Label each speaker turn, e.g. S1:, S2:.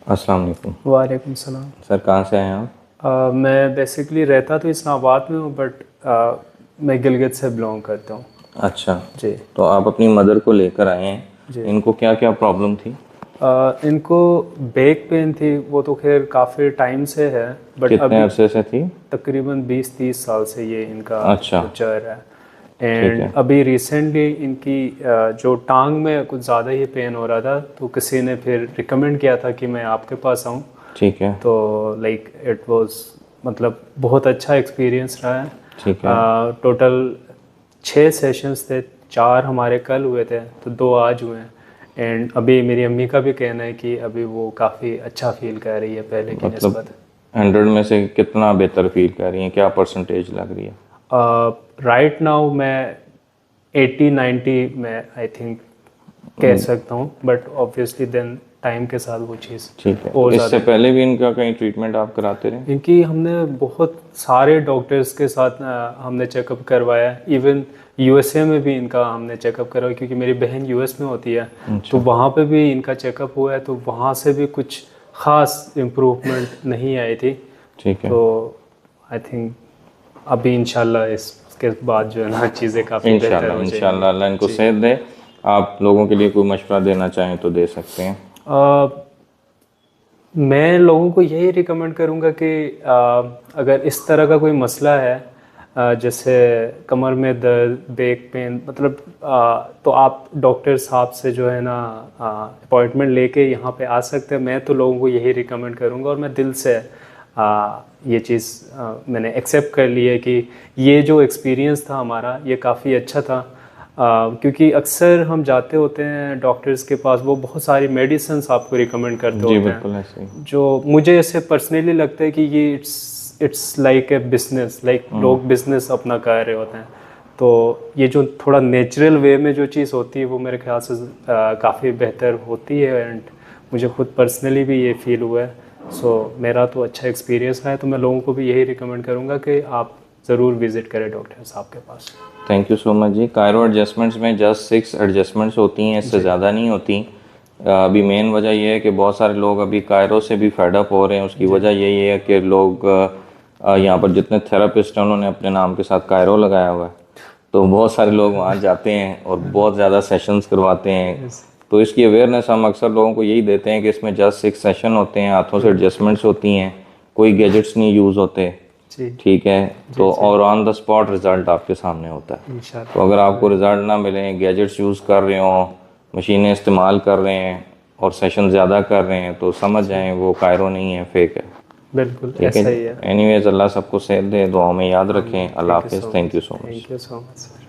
S1: अस्सलाम वालेकुम।
S2: वालेकुम सलाम।
S1: सर कहाँ से आए आप?
S2: मैं बेसिकली रहता तो इस्लामाबाद में हूँ, बट मैं गिलगित से बिलोंग करता हूँ।
S1: अच्छा,
S2: जी।
S1: तो आप अपनी मदर को लेकर आए
S2: जी।
S1: हैं। इनको क्या क्या प्रॉब्लम थी?
S2: इनको बैक पेन थी, वो तो खैर काफ़ी टाइम से है, बट
S1: कितने
S2: अभी
S1: अरसे से थी?
S2: तकरीबन 20-30 साल से ये इनका
S1: अच्छा।
S2: जो चल रहा है।
S1: ठीक
S2: एंड
S1: है।
S2: अभी रिसेंटली इनकी जो टांग में कुछ ज़्यादा ही पेन हो रहा था, तो किसी ने फिर रिकमेंड किया था कि मैं आपके पास आऊँ।
S1: ठीक है।
S2: तो लाइक इट वाज, मतलब बहुत अच्छा एक्सपीरियंस रहा
S1: ठीक है।
S2: है। टोटल 6 सेशंस थे, 4 हमारे कल हुए थे, तो 2 आज हुए हैं। एंड अभी मेरी अम्मी का भी कहना है कि अभी वो काफ़ी अच्छा फील कर रही है पहले की
S1: मतलब
S2: निस्बत।
S1: 100 में से कितना बेहतर फील कर रही हैं? क्या परसेंटेज लग रही है?
S2: राइट नाउ मैं 80-90 में आई थिंक कह सकता हूँ, बट ऑब्वियसली देन टाइम के साथ वो चीज़
S1: ठीक है। तो
S2: और
S1: इससे
S2: ज़्यादा।
S1: पहले भी इनका कहीं ट्रीटमेंट आप कराते रहे?
S2: इनकी हमने बहुत सारे डॉक्टर्स के साथ हमने चेकअप करवाया। इवन यूएसए में भी इनका हमने चेकअप करवाया, क्योंकि मेरी बहन यूएस में होती है। तो
S1: अच्छा।
S2: वहाँ पे भी इनका चेकअप हुआ है, तो वहाँ से भी कुछ ख़ास इम्प्रूवमेंट नहीं आई थी।
S1: ठीक है।
S2: तो आई थिंक अभी इंशाल्लाह इसके बाद जो है ना, चीज़ें काफ़ी बेहतर
S1: इंशाल्लाह
S2: हो जाएंगी।
S1: इंशाल्लाह अल्लाह इनको
S2: जी।
S1: सेहत दे। आप लोगों के लिए कोई मशवरा देना चाहें तो दे सकते हैं।
S2: मैं लोगों को यही रिकमेंड करूँगा कि अगर इस तरह का कोई मसला है, जैसे कमर में दर्द, बैक पेन, मतलब तो आप डॉक्टर साहब से जो है ना अपॉइंटमेंट लेके यहाँ पे आ सकते हैं। मैं तो लोगों को यही रिकमेंड करूँगा, और मैं दिल से ये चीज़ मैंने एक्सेप्ट कर ली है कि ये जो एक्सपीरियंस था हमारा, ये काफ़ी अच्छा था। क्योंकि अक्सर हम जाते होते हैं डॉक्टर्स के पास, वो बहुत सारी मेडिसिन आपको रिकमेंड करते
S1: जी
S2: होते
S1: बिल्कुल
S2: हैं,
S1: ऐसे ही।
S2: जो मुझे ऐसे पर्सनली लगता है कि ये it's like a business, like लोग बिजनेस अपना कर रहे होते हैं। तो ये जो थोड़ा नेचुरल वे में जो चीज़ होती है, वो मेरे ख्याल से काफ़ी बेहतर होती है। एंड मुझे खुद पर्सनली भी ये फील हुआ है। सो मेरा तो अच्छा एक्सपीरियंस रहा है, तो मैं लोगों को भी यही रिकमेंड करूँगा कि आप ज़रूर विज़िट करें डॉक्टर साहब के पास।
S1: थैंक यू सो मच जी। कायरो एडजस्टमेंट्स में जस्ट 6 एडजस्टमेंट्स होती हैं, इससे
S2: जी।
S1: ज़्यादा नहीं होती। अभी मेन वजह यह है कि बहुत सारे लोग अभी कायरो से भी फेड अप हो रहे हैं। उसकी
S2: जी।
S1: वजह यही है कि लोग यहाँ पर जितने थेरेपिस्ट हैं उन्होंने अपने नाम के साथ कायरो लगाया हुआ है। तो बहुत सारे लोग वहाँ जाते हैं और बहुत ज़्यादा सेशंस करवाते हैं।
S2: यस।
S1: तो इसकी अवेयरनेस हम अक्सर लोगों को यही देते हैं कि इसमें जस्ट 6 सेशन होते हैं, हाथों से एडजस्टमेंट्स होती हैं, कोई गैजेट्स नहीं यूज़ होते।
S2: जी।
S1: ठीक है।
S2: जी।
S1: तो
S2: जी।
S1: और ऑन द स्पॉट रिज़ल्ट आपके सामने होता है। तो अगर आपको
S2: इंशाल्लाह।
S1: रिज़ल्ट ना मिले, गैजेट्स यूज़ कर रहे हो, मशीनें इस्तेमाल कर रहे हैं और सेशन ज़्यादा कर रहे हैं, तो समझ
S2: जी।
S1: जाएं वो कायरो नहीं है, फेक है।
S2: बिल्कुल
S1: ठीक है
S2: ऐसा
S1: जी।
S2: ही है।
S1: एनीवेज, अल्लाह सबको सेहत दे, दुआओं में याद
S2: आमीन।
S1: रखें। अल्लाह
S2: थैंक यू
S1: हाफिज़।
S2: So
S1: thank
S2: much.
S1: You so much.
S2: Thank you so much sir.